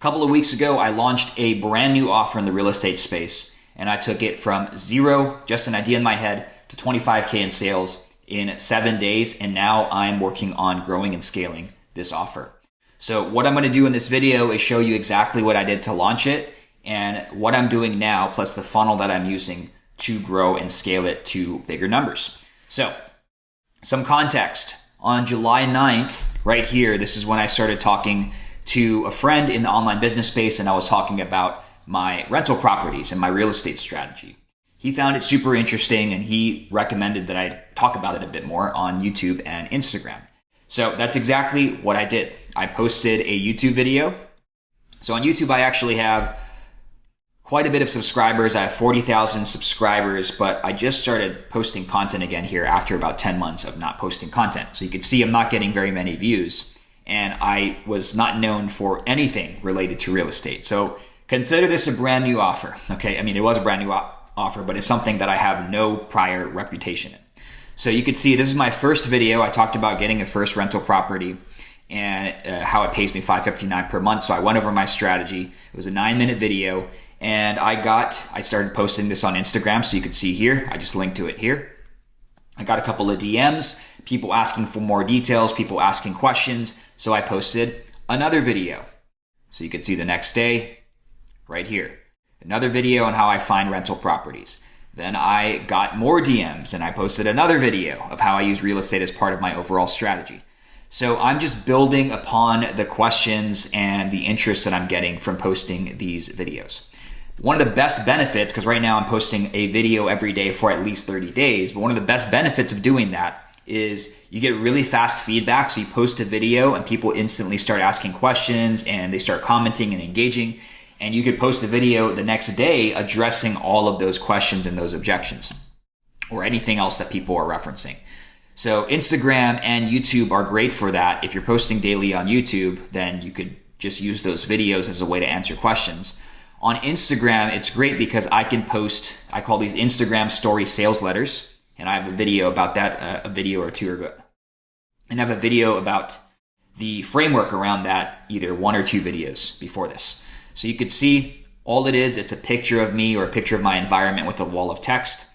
couple of weeks ago, I launched a brand new offer in the real estate space, and I took it from zero, just an idea in my head, to 25K in sales in 7 days. And now I'm working on growing and scaling this offer. So what I'm going to do in this video is show you exactly what I did to launch it and what I'm doing now, plus the funnel that I'm using to grow and scale it to bigger numbers. So some context. On July 9th, right here, this is when I started talking to a friend in the online business space, and I was talking about my rental properties and my real estate strategy. He found it super interesting, and he recommended that I talk about it a bit more on YouTube and Instagram. So that's exactly what I did. I posted a YouTube video. So on YouTube, I actually have quite a bit of subscribers. I have 40,000 subscribers, but I just started posting content again here after about 10 months of not posting content. So you can see I'm not getting very many views, and I was not known for anything related to real estate. So consider this a brand new offer. Okay. I mean, it was a brand new offer, but it's something that I have no prior reputation in. So you can see this is my first video. I talked about getting a first rental property and how it pays me $559 per month. So I went over my strategy. It was a 9-minute video, and I started posting this on Instagram. So you can see here, I just linked to it here. I got a couple of DMs, people asking for more details, people asking questions. So I posted another video. So you can see the next day right here, another video on how I find rental properties. Then I got more DMs and I posted another video of how I use real estate as part of my overall strategy. So I'm just building upon the questions and the interest that I'm getting from posting these videos. One of the best benefits, because right now I'm posting a video every day for at least 30 days, but one of the best benefits of doing that is you get really fast feedback. So you post a video and people instantly start asking questions and they start commenting and engaging. And you could post a video the next day addressing all of those questions and those objections or anything else that people are referencing. So Instagram and YouTube are great for that. If you're posting daily on YouTube, then you could just use those videos as a way to answer questions. On Instagram, it's great because I can post, I call these Instagram story sales letters. And I have a video about that, a video or two ago. And I have a video about the framework around that, either 1 or 2 videos before this. So you could see all it is, it's a picture of me or a picture of my environment with a wall of text.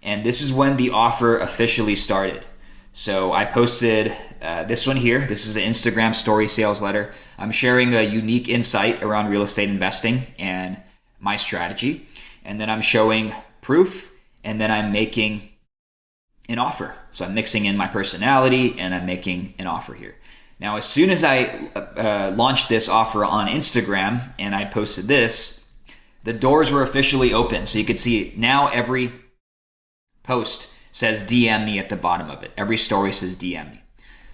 And this is when the offer officially started. So I posted this one here. This is an Instagram story sales letter. I'm sharing a unique insight around real estate investing and my strategy. And then I'm showing proof, and then I'm making an offer. So I'm mixing in my personality and I'm making an offer here. Now, as soon as I launched this offer on Instagram and I posted this, the doors were officially open. So you can see now every post says DM me at the bottom of it. Every story says DM me.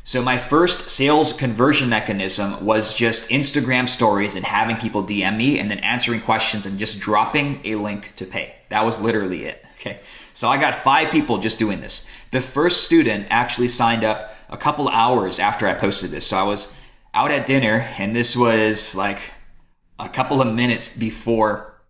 So my first sales conversion mechanism was just Instagram stories and having people DM me and then answering questions and just dropping a link to pay. That was literally it. Okay. So I got 5 people just doing this. The first student actually signed up a couple hours after I posted this. So I was out at dinner and this was like a couple of minutes before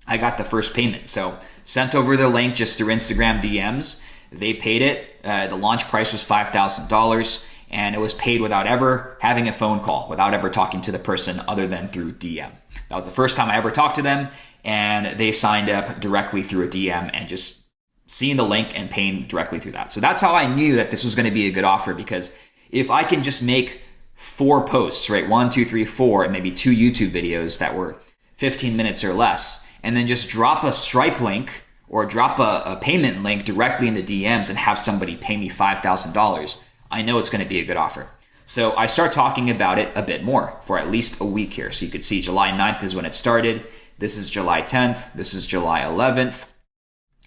I got the first payment. So sent over the link just through Instagram DMs. They paid it. The launch price was $5,000 and it was paid without ever having a phone call, without ever talking to the person other than through DM. That was the first time I ever talked to them, and they signed up directly through a DM and just seeing the link and paying directly through that. So that's how I knew that this was going to be a good offer, because if I can just make 4 posts, right? 1, 2, 3, 4, and maybe 2 YouTube videos that were 15 minutes or less, and then just drop a Stripe link or drop a payment link directly in the DMs and have somebody pay me $5,000, I know it's going to be a good offer. So I start talking about it a bit more for at least a week here. So you could see July 9th is when it started. This is July 10th. This is July 11th.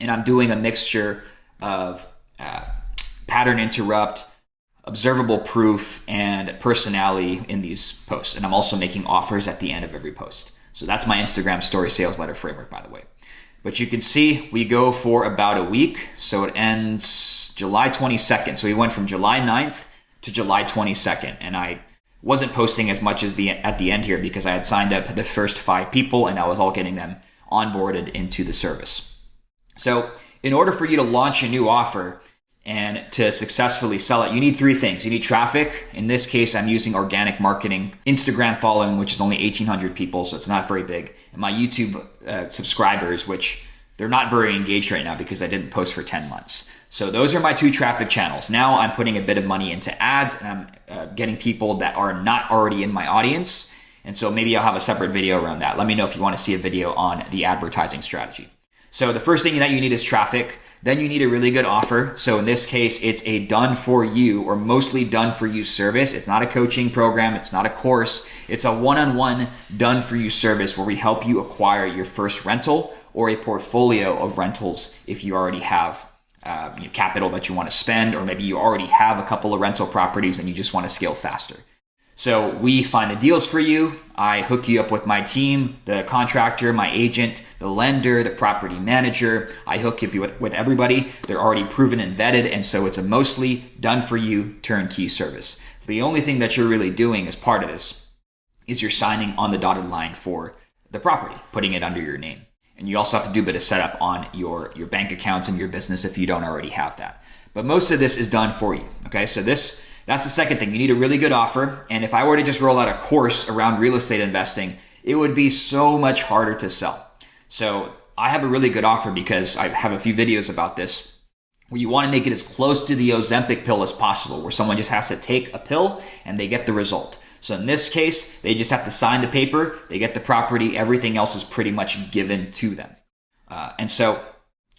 And I'm doing a mixture of pattern interrupt, observable proof, and personality in these posts. And I'm also making offers at the end of every post. So that's my Instagram story sales letter framework, by the way. But you can see we go for about a week. So it ends July 22nd. So we went from July 9th to July 22nd. And I wasn't posting as much as at the end here because I had signed up the first 5 people and I was all getting them onboarded into the service. So in order for you to launch a new offer, And to successfully sell it, you need three things. You need traffic. In this case, I'm using organic marketing, Instagram following, which is only 1,800 people, so it's not very big. And my YouTube subscribers, which they're not very engaged right now because I didn't post for 10 months. So those are my two traffic channels. Now I'm putting a bit of money into ads, and I'm getting people that are not already in my audience. And so maybe I'll have a separate video around that. Let me know if you want to see a video on the advertising strategy. So the first thing that you need is traffic. Then you need a really good offer. So in this case, it's a done for you or mostly done for you service. It's not a coaching program. It's not a course. It's a one-on-one done for you service where we help you acquire your first rental or a portfolio of rentals if you already have capital that you want to spend, or maybe you already have a couple of rental properties and you just want to scale faster. So we find the deals for you. I hook you up with my team, the contractor, my agent, the lender, the property manager. I hook you up with everybody. They're already proven and vetted. And so it's a mostly done for you turnkey service. The only thing that you're really doing as part of this is you're signing on the dotted line for the property, putting it under your name. And you also have to do a bit of setup on your bank accounts and your business if you don't already have that. But most of this is done for you. Okay, so that's the second thing. You need a really good offer. And if I were to just roll out a course around real estate investing, it would be so much harder to sell. So I have a really good offer because I have a few videos about this, where you want to make it as close to the Ozempic pill as possible, where someone just has to take a pill and they get the result. So in this case, they just have to sign the paper, they get the property, everything else is pretty much given to them. And so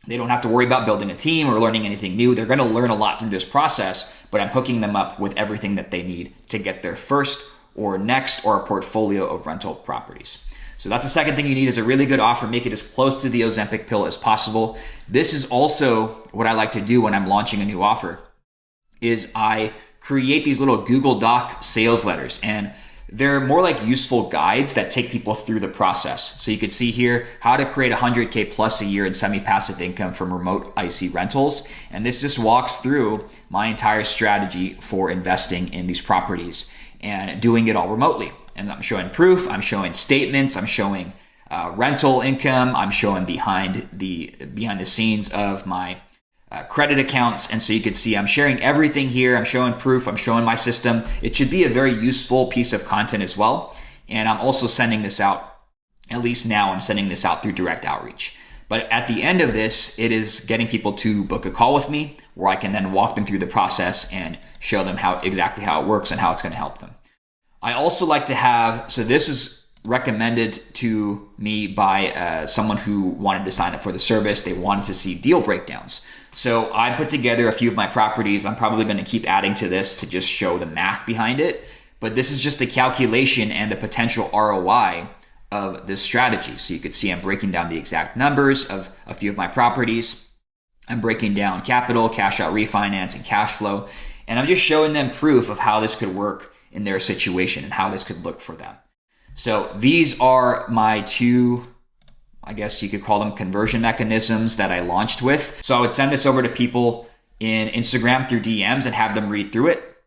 they don't have to worry about building a team or learning anything new. They're going to learn a lot through this process, but I'm hooking them up with everything that they need to get their first or next or a portfolio of rental properties. So that's the second thing you need, is a really good offer. Make it as close to the Ozempic pill as possible. This is also what I like to do when I'm launching a new offer, is I create these little Google Doc sales letters, and they're more like useful guides that take people through the process. So you can see here how to create 100K plus a year in semi-passive income from remote IC rentals. And this just walks through my entire strategy for investing in these properties and doing it all remotely. And I'm showing proof, I'm showing statements, I'm showing rental income, I'm showing behind the scenes of my credit accounts. And so you can see I'm sharing everything here. I'm showing proof. I'm showing my system. It should be a very useful piece of content as well. And I'm also sending this out, at least now I'm sending this out through direct outreach. But at the end of this, it is getting people to book a call with me where I can then walk them through the process and show them exactly how it works and how it's going to help them. I also like to have, so this is recommended to me by someone who wanted to sign up for the service. They wanted to see deal breakdowns. So I put together a few of my properties. I'm probably going to keep adding to this to just show the math behind it. But this is just the calculation and the potential ROI of this strategy. So you could see I'm breaking down the exact numbers of a few of my properties. I'm breaking down capital, cash out refinance, and cash flow. And I'm just showing them proof of how this could work in their situation and how this could look for them. So these are my two, I guess you could call them conversion mechanisms that I launched with. So I would send this over to people in Instagram through DMs and have them read through it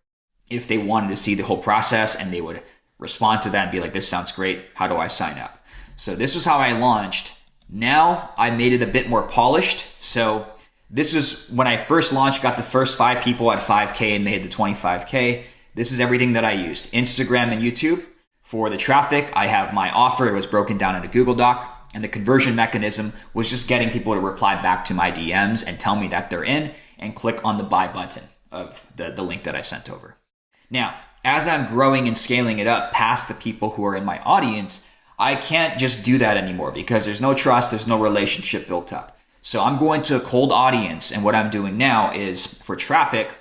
if they wanted to see the whole process, and they would respond to that and be like, this sounds great. How do I sign up? So this was how I launched. Now I made it a bit more polished. So this was when I first launched, got the first 5 people at 5K and made the 25K. This is everything that I used. Instagram and YouTube. For the traffic, I have my offer. It was broken down in a Google Doc. And the conversion mechanism was just getting people to reply back to my DMs and tell me that they're in and click on the buy button of the link that I sent over. Now, as I'm growing and scaling it up past the people who are in my audience, I can't just do that anymore because there's no trust, there's no relationship built up. So I'm going to a cold audience, and what I'm doing now is for traffic,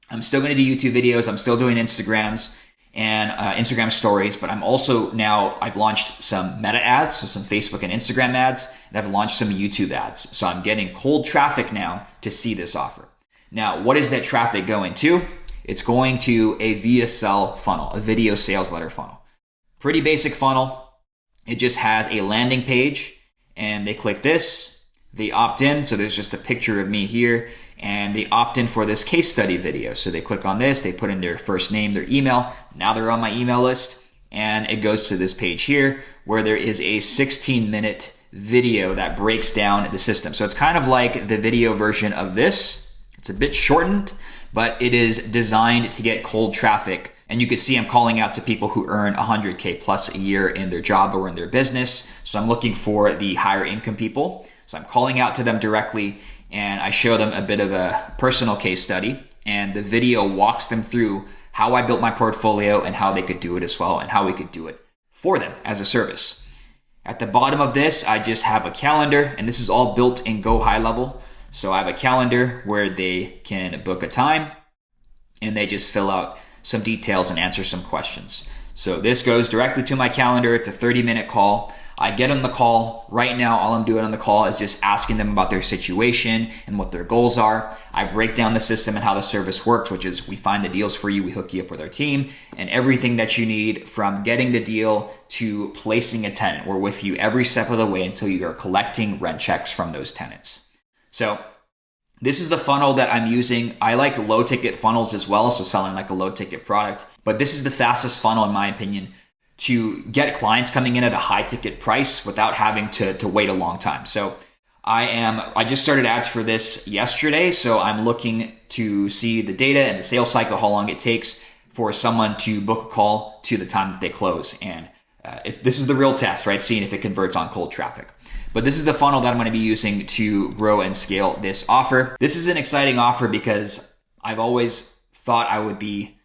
I'm still going to do YouTube videos, I'm still doing Instagrams and Instagram stories, but I'm also now, I've launched some meta ads, so some Facebook and Instagram ads, and I've launched some YouTube ads. So I'm getting cold traffic now to see this offer. Now, what is that traffic going to? It's going to a VSL funnel, a video sales letter funnel. Pretty basic funnel. It just has a landing page, and they click this, they opt in. So there's just a picture of me here, and they opt in for this case study video. So they click on this, they put in their first name, their email. Now they're on my email list, and it goes to this page here where there is a 16-minute video that breaks down the system. So it's kind of like the video version of this, It's a bit shortened, but it is designed to get cold traffic. And you can see I'm calling out to people who earn 100K plus a year in their job or in their business. So I'm looking for the higher income people. So I'm calling out to them directly, and I show them a bit of a personal case study, and the video walks them through how I built my portfolio and how they could do it as well, and how we could do it for them as a service. At the bottom of this, I just have a calendar, and this is all built in Go High Level. So I have a calendar where they can book a time, and they just fill out some details and answer some questions. So this goes directly to my calendar. It's a 30-minute call. I get on the call. Right now, all I'm doing on the call is just asking them about their situation and what their goals are. I break down the system and how the service works, which is we find the deals for you, we hook you up with our team, and everything that you need from getting the deal to placing a tenant. We're with you every step of the way until you are collecting rent checks from those tenants. So this is the funnel that I'm using. I like low ticket funnels as well, so selling like a low ticket product. But this is the fastest funnel, in my opinion, to get clients coming in at a high ticket price without having to wait a long time. So I just started ads for this yesterday. So I'm looking to see the data and the sales cycle, how long it takes for someone to book a call to the time that they close. And if this is the real test, right? Seeing if it converts on cold traffic. But this is the funnel that I'm going to be using to grow and scale this offer. This is an exciting offer because I've always thought I would be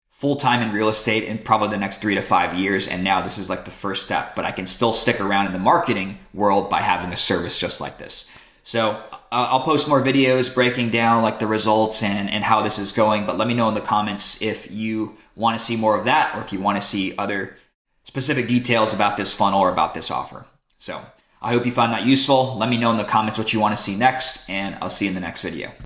full-time in real estate in probably the next 3 to 5 years. And now this is like the first step, but I can still stick around in the marketing world by having a service just like this. So I'll post more videos breaking down like the results and how this is going, but let me know in the comments if you want to see more of that, or if you want to see other specific details about this funnel or about this offer. So I hope you found that useful. Let me know in the comments what you want to see next, and I'll see you in the next video.